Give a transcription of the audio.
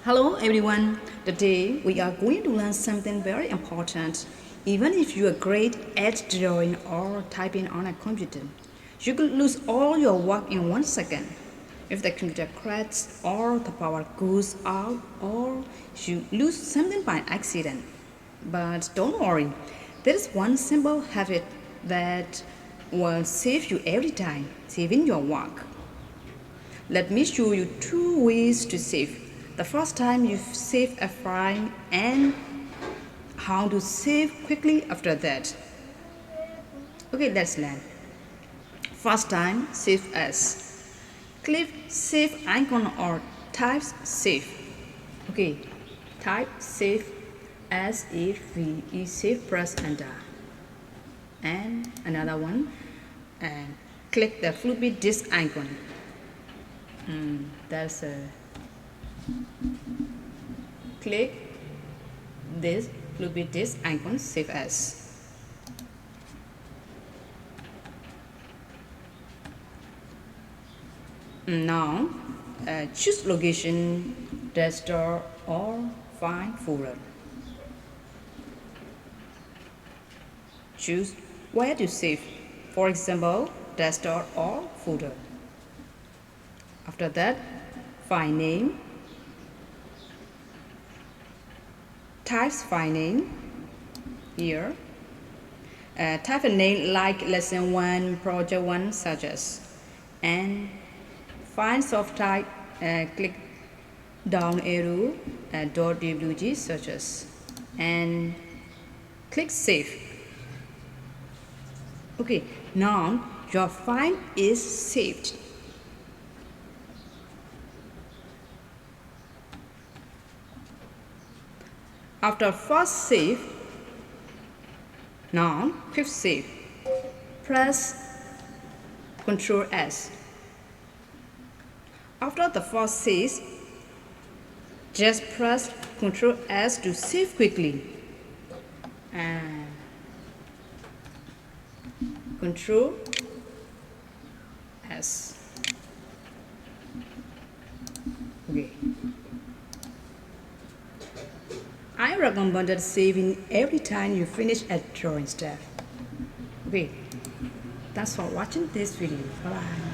Hello everyone. Today we are going to learn something very important. Even if you are great at drawing or typing on a computer, you could lose all your work in 1 second. If the computer crashes or the power goes out or you lose something by accident. But don't worry, there is one simple habit that will save you every time, saving your work. Let me show you two ways to save. The first time you save a file and how to save quickly after that. Okay, let's learn. First time, save as. Click save icon or type save. Okay, type save as if we save, press enter. And another one, and click the floppy disk icon. That's a click this floppy disk icon, save as. Now choose location, desktop or file folder. Choose where to save, for example desktop or folder. After that, file name, type file name here. Type a name like lesson 1, project 1, such as, and find soft type, click down arrow, .wg, such as, and click save. Okay, now your file is saved. After first save, now quick save. Press Ctrl S. After the first save, just press Ctrl S to save quickly. And Ctrl S. Okay. I recommend saving every time you finish a drawing step. Okay, thanks for watching this video. Bye.